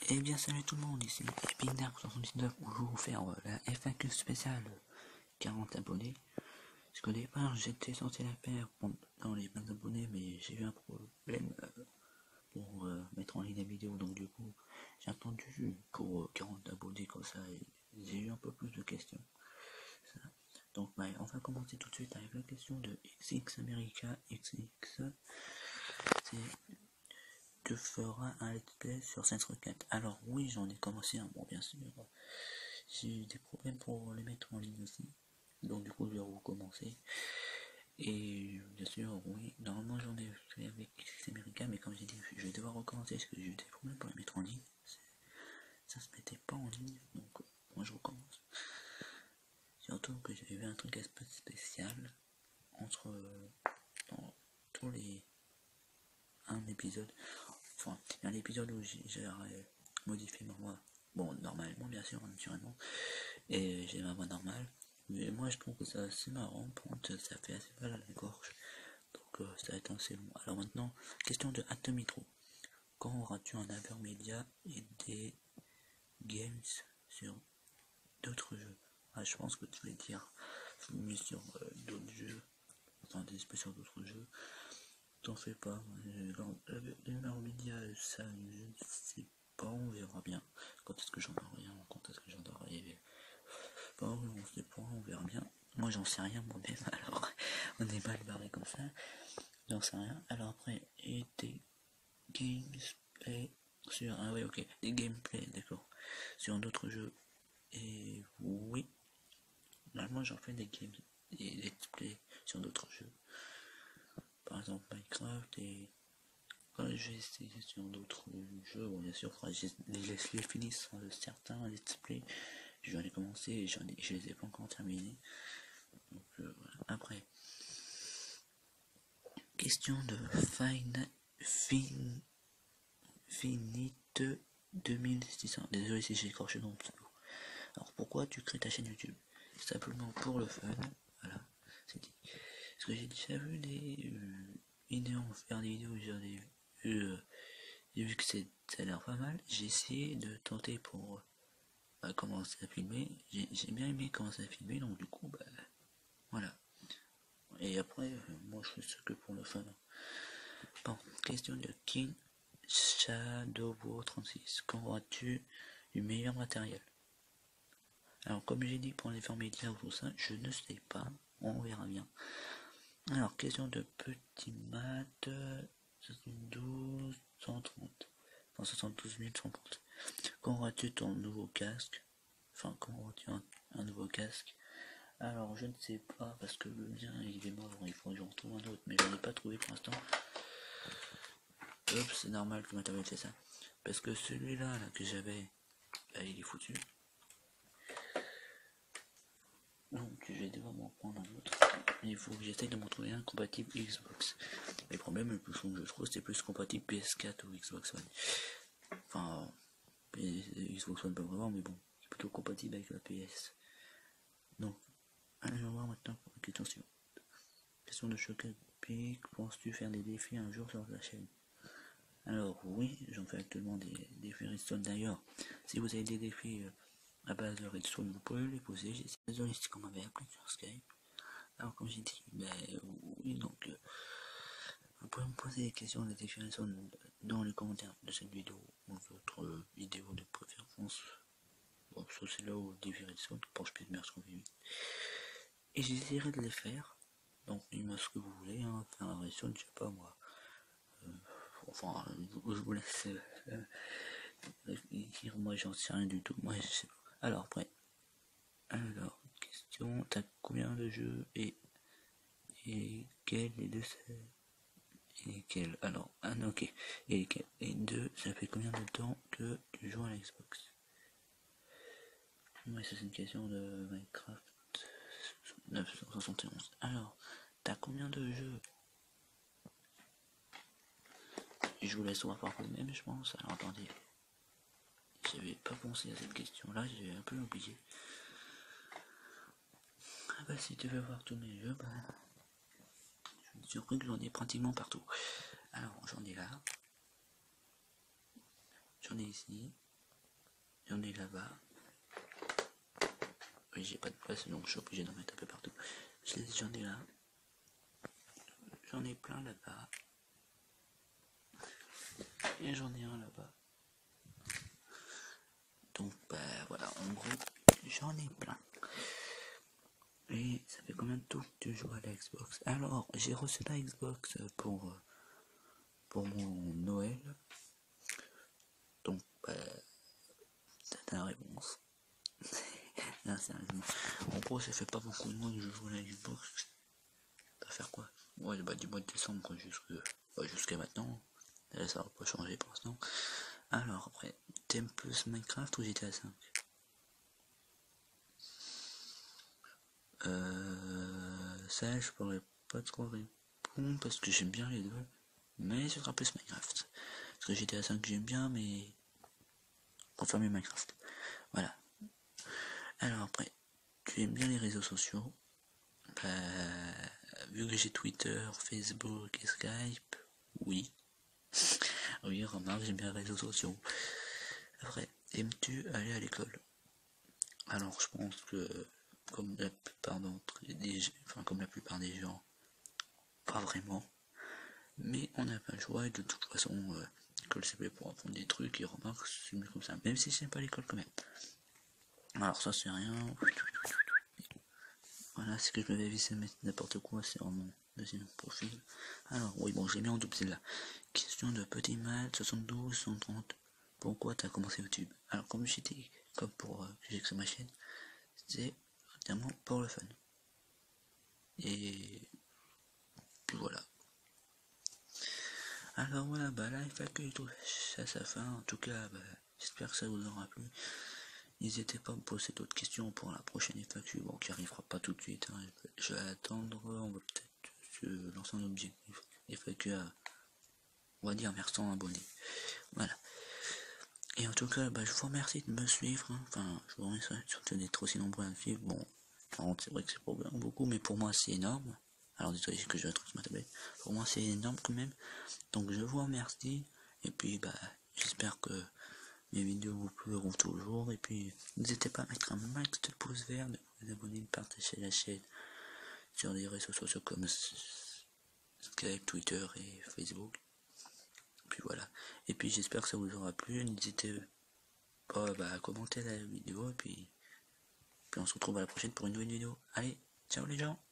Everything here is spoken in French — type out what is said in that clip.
Eh bien salut tout le monde, ici Epindark79 où je vais vous faire la FAQ spéciale 40 abonnés. Parce qu'au départ j'étais censé la faire dans les 20 abonnés, mais j'ai eu un problème pour mettre en ligne la vidéo, donc du coup j'ai attendu pour 40 abonnés comme ça et j'ai eu un peu plus de questions. Donc on va commencer tout de suite avec la question de XX America XX. C'est: tu feras un let's play sur Saints Row 4. Alors oui, j'en ai commencé un, bon bien sûr, j'ai eu des problèmes pour les mettre en ligne aussi, donc du coup je vais recommencer. Et bien sûr, oui, normalement j'en ai fait avec XX America, mais comme j'ai dit, je vais devoir recommencer parce que j'ai eu des problèmes pour les mettre en ligne, ça se mettait pas en ligne, donc moi je recommence. Surtout que j'avais vu un truc assez spécial entre dans tous les un épisode, enfin il y a l'épisode où j'ai modifié ma voix, bon normalement bien sûr, naturellement, et j'ai ma voix normale, mais moi je trouve que c'est assez marrant, ça fait assez mal à la gorge, donc ça va être assez long. Alors maintenant, question de Atomitro: quand auras-tu un Avermedia et des games sur d'autres jeux? Je pense que tu voulais dire sur d'autres jeux, enfin des espèces sur d'autres jeux. T'en fais pas, l'Avermedia, ça je ne sais pas, on verra bien quand est-ce que j'en aurai rien, quand est-ce que j'en aurai pas, on sait pas, on verra bien. Moi j'en sais rien moi-même, alors on est mal barré comme ça, j'en sais rien. Alors après, et des gameplay sur, ah oui ok, des gameplay, d'accord, sur d'autres jeux, et oui, normalement j'en fais des games, des let's play sur d'autres jeux, par exemple Minecraft, et quand je vais essayer sur d'autres jeux, bon bien sûr, je les finisse de certains let's play, je vais les commencer et je les ai pas encore terminés. Donc voilà. Après, question de Finite 2600. Désolé si j'ai écorché ton pseudo. Alors pourquoi tu crées ta chaîne YouTube? Simplement pour le fun. Voilà, c'est dit. Parce que j'ai déjà vu des vidéos, faire des vidéos, j'ai vu que ça a l'air pas mal. J'ai essayé de tenter pour commencer à filmer. J'ai bien aimé commencer à filmer, donc du coup, voilà. Et après, moi je fais ce que pour le fun. Bon, question de King Shadowbo 36. Quand auras-tu du meilleur matériel? Alors, comme j'ai dit pour les formes médias ou tout ça, je ne sais pas, on verra bien. Alors, question de Petit Mat 72 130. Enfin, 72 130. Quand auras-tu ton nouveau casque? Enfin, quand auras-tu un nouveau casque? Alors, je ne sais pas, parce que le mien il est mort, il faut que j'en trouve un autre, mais je n'en ai pas trouvé pour l'instant. Hop, c'est normal que ma tablette fait ça, parce que celui-là là, que j'avais, il est foutu. Donc je vais devoir m'en prendre un autre. Il faut que j'essaye de m'en trouver un compatible Xbox. Les problèmes le plus fond que je trouve, c'est plus compatible PS4 ou Xbox One. Enfin, Xbox One pas vraiment, mais bon, c'est plutôt compatible avec la PS. Donc, allons voir maintenant pour la question suivante. Question de Choc Epic: penses-tu faire des défis un jour sur la chaîne? Alors oui, j'en fais actuellement des défis Redstone. D'ailleurs, si vous avez des défis à base de Redstone, vous pouvez les poser. Désolé si on m'avait appelé sur Skype. Alors comme j'ai dit, oui, donc vous pouvez me poser des questions de défis Redstone dans les commentaires de cette vidéo ou d'autres vidéos de préférence. Bon, ça c'est là où défis Redstone pour que je puisse me retrouver vite. Et j'essaierai de les faire. Donc dis-moi ce que vous voulez, hein, faire un Redstone, je sais pas moi. Enfin, je vous laisse dire, moi j'en sais rien du tout, moi je sais pas. Alors après, question, t'as combien de jeux et quel et deux et lesquels? Alors, ok, et lesquels? Et deux, ça fait combien de temps que tu joues à la Xbox? Ouais, ça c'est une question de Minecraft 971. Alors, t'as combien de jeux? Je vous laisse voir par vous-même, je pense. Alors attendez, j'avais pas pensé à cette question-là, j'ai un peu oublié. Ah si tu veux voir tous mes jeux, je suis surpris que j'en ai pratiquement partout. Alors j'en ai là, j'en ai ici, J'en ai là-bas. Oui, j'ai pas de place, donc je suis obligé d'en mettre un peu partout. J'en ai là. J'en ai plein là-bas. Et j'en ai un là-bas. Donc, bah voilà, en gros, j'en ai plein. Et ça fait combien de temps que tu joues à la Xbox? Alors, j'ai reçu la Xbox pour mon Noël. Donc, bah, t'as la réponse. Là, sérieusement. En gros, ça fait pas beaucoup de mois que je joue à la Xbox. Ça va faire quoi? Ouais, bah, du mois de décembre, quoi, jusqu'à maintenant. Là, ça va pas changer pour l'instant. Alors, après, t'aimes plus Minecraft ou GTA 5? Ça, je pourrais pas trop répondre parce que j'aime bien les deux. Mais ce sera plus Minecraft. Parce que GTA 5 j'aime bien, mais confirmer Minecraft. Voilà. Alors après, tu aimes bien les réseaux sociaux. Bah, vu que j'ai Twitter, Facebook et Skype, oui. Oui, remarque, j'aime bien les réseaux sociaux. Après, aimes-tu aller à l'école? Alors, je pense que, comme la plupart comme la plupart des gens, pas vraiment. Mais on n'a pas le choix et de toute façon, l'école c'est fait pour apprendre des trucs et remarque, c'est mieux comme ça. Même si c'est pas l'école quand même. Alors ça c'est rien. Voilà, c'est que je m'avais vissé mettre n'importe quoi sur mon deuxième profil. Alors oui, bon, j'ai mis en double celle-là. Question de petit mal 72 130. Pourquoi t'as commencé YouTube? Alors comme j'étais, comme pour que j'ai créé ma chaîne, c'est entièrement pour le fun. Et puis voilà. Alors voilà, bah là, il faut que tout ça sa fin. En tout cas, bah, j'espère que ça vous aura plu. N'hésitez pas à me poser d'autres questions pour la prochaine FAQ, bon, qui arrivera pas tout de suite. Hein. Je vais attendre, on va peut-être se lancer un objectif FAQ à, on va dire, 100 abonnés. Voilà. Et en tout cas, bah, je vous remercie de me suivre. Hein. Enfin, je vous remercie surtout d'être aussi nombreux à me suivre. Bon, c'est vrai que c'est pas beaucoup, mais pour moi, c'est énorme. Alors, désolé que je retrouve ma tablette. Pour moi, c'est énorme quand même. Donc, je vous remercie. Et puis, bah, j'espère que mes vidéos vous plairont toujours. Et puis, n'hésitez pas à mettre un max de pouces verts, de vous abonner, de partager la chaîne sur les réseaux sociaux comme Skype, Twitter et Facebook. Puis voilà. Et puis, j'espère que ça vous aura plu. N'hésitez pas à commenter la vidéo. Et puis on se retrouve à la prochaine pour une nouvelle vidéo. Allez, ciao les gens!